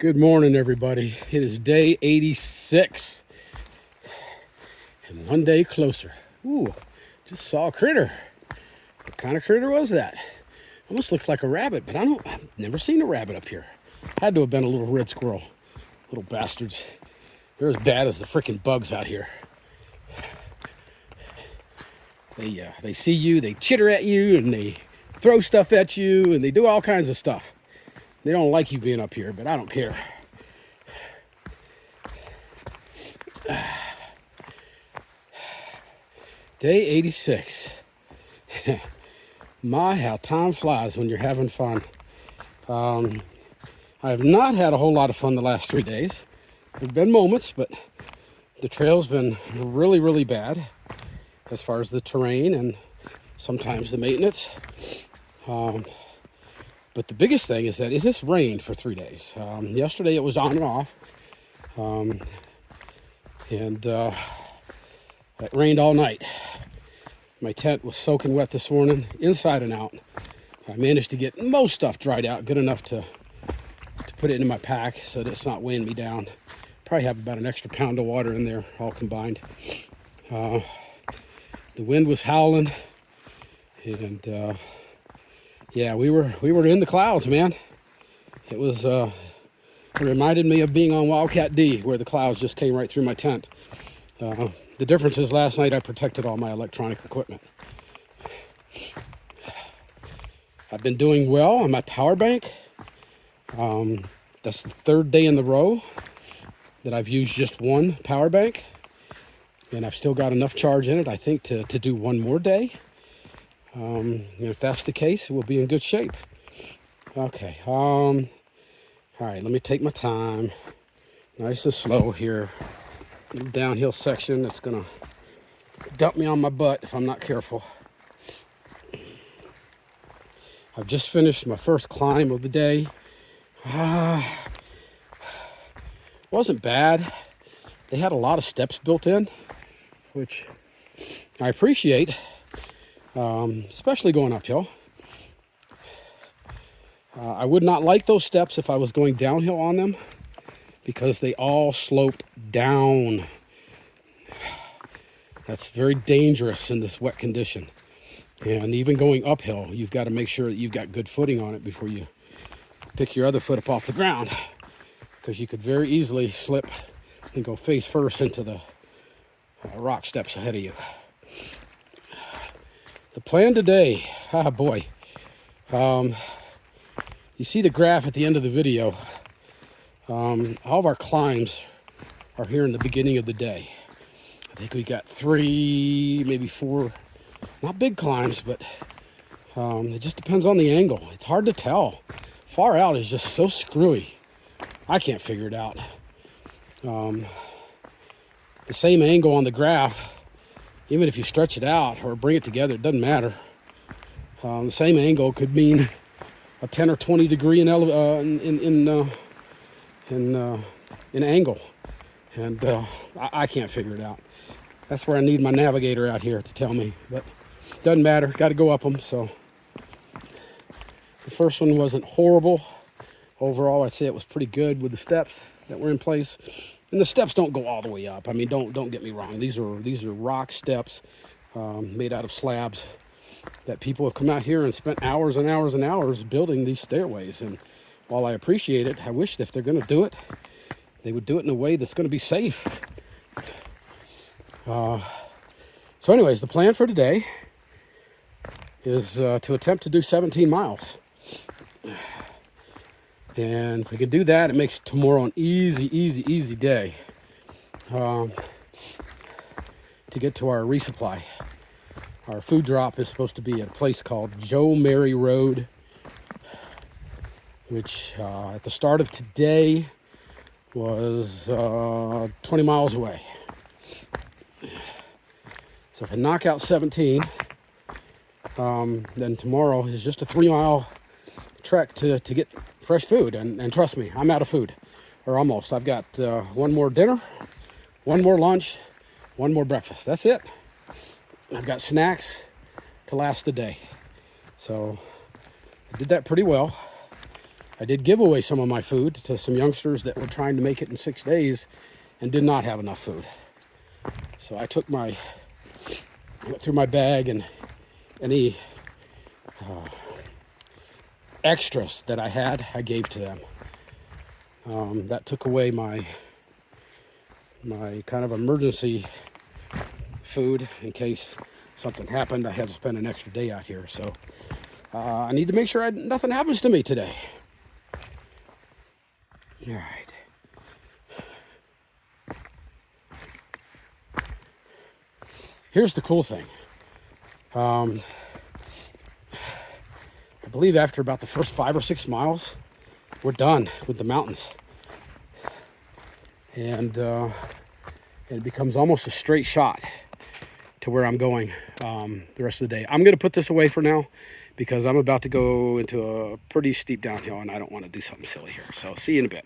Good morning, everybody. It is day 86 and one day closer. Ooh, just saw a critter. What kind of critter was that? Almost looks like a rabbit, but I've never seen a rabbit up here. Had to have been a little red squirrel. Little bastards. They're as bad as the freaking bugs out here. They see you, they chitter at you, and they throw stuff at you, and they do all kinds of stuff. They don't like you being up here, but I don't care. Day 86. My, how time flies when you're having fun. I have not had a whole lot of fun the last 3 days. There have been moments, but the trail's been really, really bad as far as the terrain and sometimes the maintenance. But the biggest thing is that it has rained for 3 days. Yesterday it was on and off. And it rained all night. My tent was soaking wet this morning, inside and out. I managed to get most stuff dried out, good enough to put it in my pack so that it's not weighing me down. Probably have about an extra pound of water in there, all combined. The wind was howling, and yeah, we were in the clouds, man. It was it reminded me of being on Wildcat D, where the clouds just came right through my tent. The difference is last night I protected all my electronic equipment. I've been doing well on my power bank. That's the third day in the row that I've used just one power bank. And I've still got enough charge in it, I think, to do one more day. And if that's the case, we'll be in good shape. Okay. All right, let me take my time. Nice and slow here. Downhill section that's gonna dump me on my butt if I'm not careful. I've just finished my first climb of the day. Wasn't bad. They had a lot of steps built in, which I appreciate, especially going uphill. I would not like those steps if I was going downhill on them, because they all sloped down. That's very dangerous in this wet condition. And even going uphill, you've got to make sure that you've got good footing on it before you pick your other foot up off the ground, because you could very easily slip and go face first into the rock steps ahead of you. The plan today, boy. You see the graph at the end of the video. All of our climbs are here in the beginning of the day. I think we got 3, maybe 4, not big climbs, but it just depends on the angle. It's hard to tell. Far out is just so screwy. I can't figure it out. The same angle on the graph, even if you stretch it out or bring it together, it doesn't matter. The same angle could mean a 10 or 20 degree in angle, and I can't figure it out. That's where I need my navigator out here to tell me, but doesn't matter. Got to go up them. So the first one wasn't horrible. Overall, I'd say it was pretty good with the steps that were in place. And the steps don't go all the way up. I mean, don't get me wrong. These are rock steps made out of slabs that people have come out here and spent hours and hours and hours building these stairways. And while I appreciate it, I wish that if they're going to do it, they would do it in a way that's going to be safe. So anyways, the plan for today is to attempt to do 17 miles. And if we can do that, it makes tomorrow an easy day to get to our resupply. Our food drop is supposed to be at a place called Joe Mary Road, which at the start of today was 20 miles away. So if I knock out 17, then tomorrow is just a 3-mile trek to get fresh food. And trust me, I'm out of food, or almost. I've got one more dinner, one more lunch, one more breakfast. That's it. I've got snacks to last the day. So I did that pretty well. I did give away some of my food to some youngsters that were trying to make it in 6 days and did not have enough food. So I went through my bag, and any extras that I had, I gave to them. That took away my kind of emergency food in case something happened. I had to spend an extra day out here, so I need to make sure nothing happens to me today. All right. Here's the cool thing. I believe after about the first 5 or 6 miles, we're done with the mountains. And it becomes almost a straight shot to where I'm going the rest of the day. I'm going to put this away for now because I'm about to go into a pretty steep downhill and I don't want to do something silly here. So see you in a bit.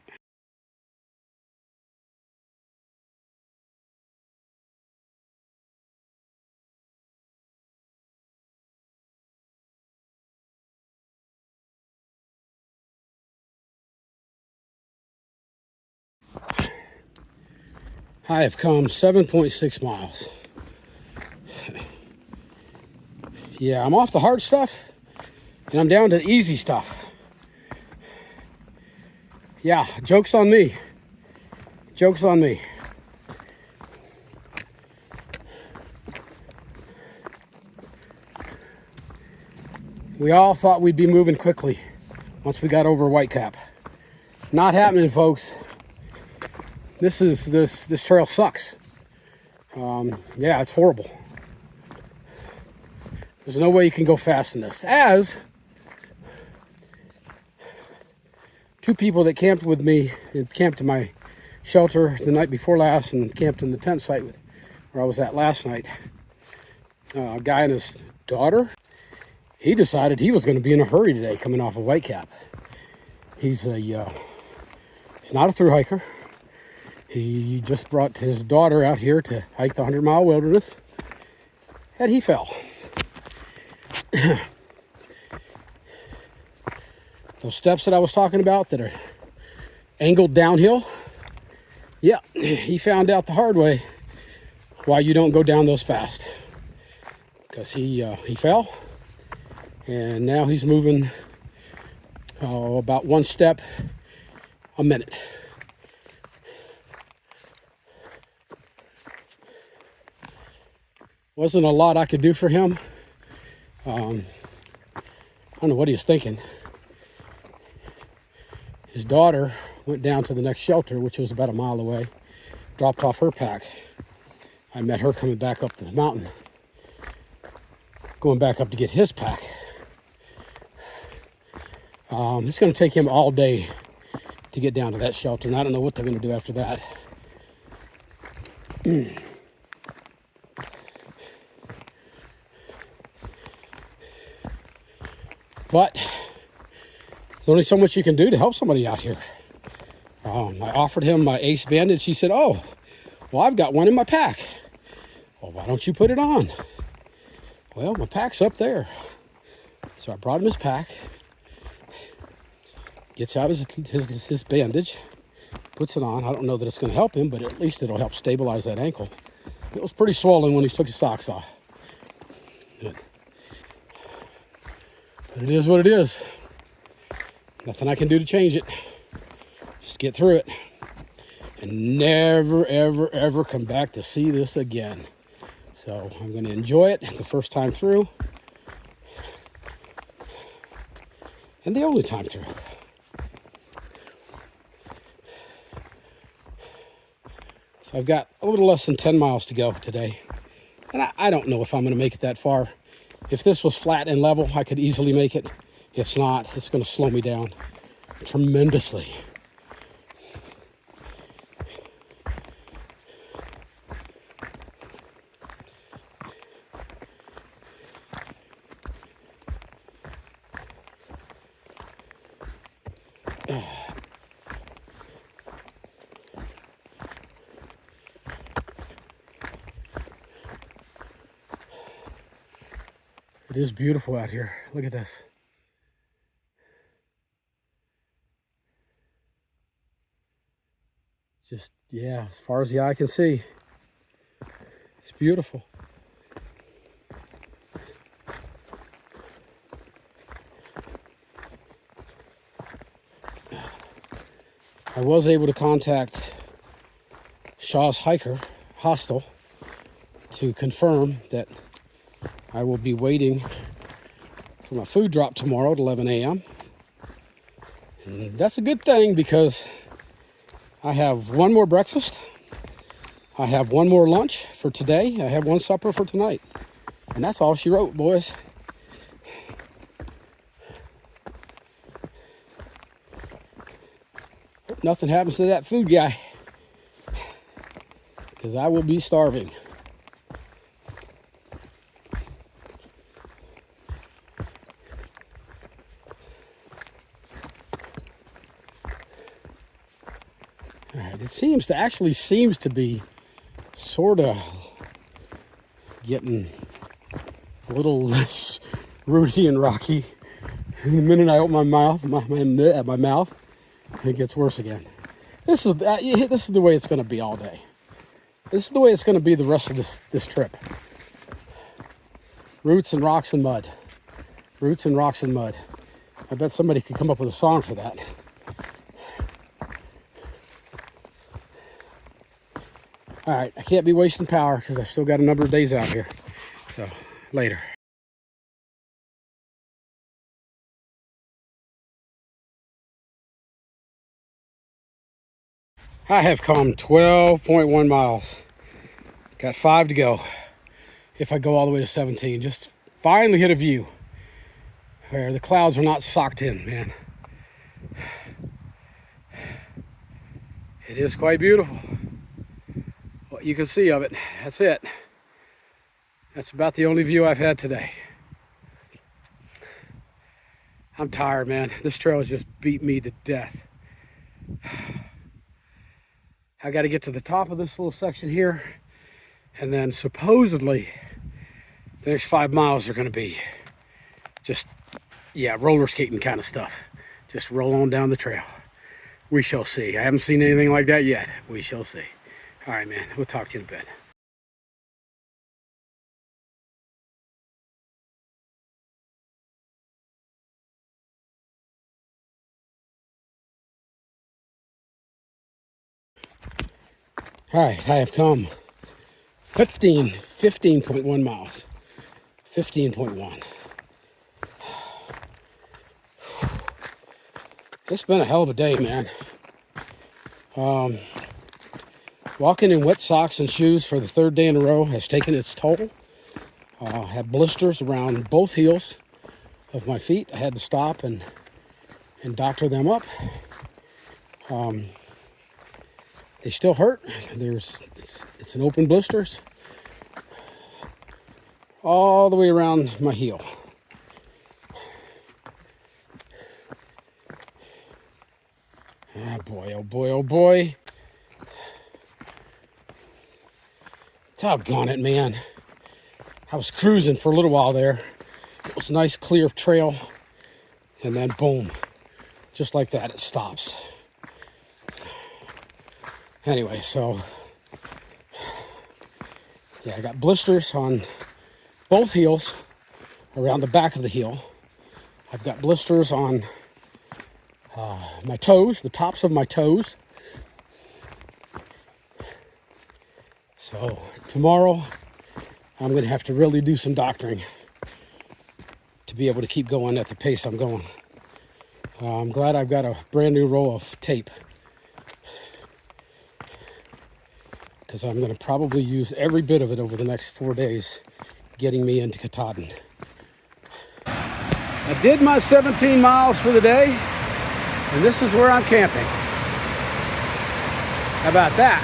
I have come 7.6 miles. Yeah, I'm off the hard stuff and I'm down to the easy stuff. Yeah, joke's on me. Joke's on me. We all thought we'd be moving quickly once we got over Whitecap. Not happening, folks. This trail sucks. Yeah, it's horrible. There's no way you can go fast in this. As 2 people that camped with me, camped in my shelter the night before last and camped in the tent site where I was at last night. A guy and his daughter, he decided he was going to be in a hurry today coming off of Whitecap. He's not a thru hiker. He just brought his daughter out here to hike the 100-mile wilderness, and he fell. Those steps that I was talking about that are angled downhill, yeah, he found out the hard way why you don't go down those fast. Because he fell, and now he's moving about 1 step a minute. Wasn't a lot I could do for him. I don't know what he was thinking. His daughter went down to the next shelter, which was about a mile away, dropped off her pack. I met her coming back up the mountain, going back up to get his pack. It's going to take him all day to get down to that shelter, and I don't know what they're going to do after that. But there's only so much you can do to help somebody out here. I offered him my ACE bandage. He said, "Oh, well, I've got one in my pack." "Well, why don't you put it on?" "Well, my pack's up there." So I brought him his pack. Gets out his bandage, puts it on. I don't know that it's going to help him, but at least it'll help stabilize that ankle. It was pretty swollen when he took his socks off. But it is what it is. Nothing I can do to change it. Just get through it. And never, ever, ever come back to see this again. So I'm going to enjoy it the first time through. And the only time through. So I've got a little less than 10 miles to go today. And I don't know if I'm going to make it that far. If this was flat and level, I could easily make it. It's not. It's going to slow me down tremendously. It is beautiful out here. Look at this. Just, yeah, as far as the eye can see. It's beautiful. I was able to contact Shaw's Hiker Hostel to confirm that I will be waiting for my food drop tomorrow at 11 a.m. And that's a good thing because I have one more breakfast. I have one more lunch for today. I have one supper for tonight. And that's all she wrote, boys. Hope nothing happens to that food guy, because I will be starving. All right, it seems to be sort of getting a little less rooty and rocky. The minute I open my mouth, my mouth, it gets worse again. This is the way it's going to be all day. This is the way it's going to be the rest of this trip. Roots and rocks and mud. Roots and rocks and mud. I bet somebody could come up with a song for that. All right, I can't be wasting power because I've still got a number of days out here. So, later. I have come 12.1 miles. Got 5 to go. If I go all the way to 17, just finally hit a view where the clouds are not socked in, man. It is quite beautiful. What you can see of it, that's it. That's about the only view I've had today. I'm tired, man. This trail has just beat me to death. I got to get to the top of this little section here, and then supposedly the next 5 miles are going to be just, yeah, roller skating kind of stuff. Just roll on down the trail. We shall see. I haven't seen anything like that yet. We shall see. All right, man. We'll talk to you in a bit. All right, I have come 15.1 miles. 15.1. It's been a hell of a day, man. Walking in wet socks and shoes for the 3rd day in a row has taken its toll. I have blisters around both heels of my feet. I had to stop and doctor them up. They still hurt. It's an open blisters all the way around my heel. Ah, boy, oh boy, oh boy. Doggone it, man. I was cruising for a little while there. It was a nice clear trail. And then boom, just like that, it stops. Anyway, so yeah, I got blisters on both heels around the back of the heel. I've got blisters on my toes, the tops of my toes. So tomorrow I'm going to have to really do some doctoring to be able to keep going at the pace I'm going. I'm glad I've got a brand new roll of tape, because I'm going to probably use every bit of it over the next 4 days, getting me into Katahdin. I did my 17 miles for the day, and this is where I'm camping. How about that?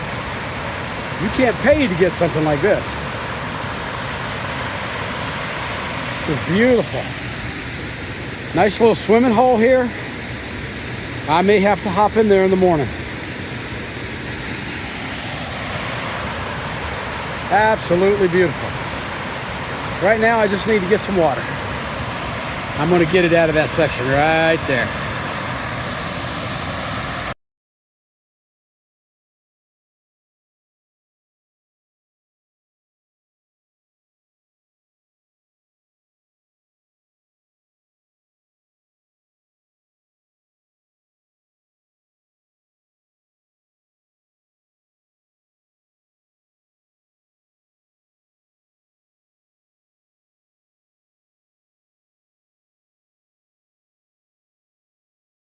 You can't pay to get something like this. It's beautiful. Nice little swimming hole here. I may have to hop in there in the morning. Absolutely beautiful. Right now I just need to get some water. I'm going to get it out of that section right there.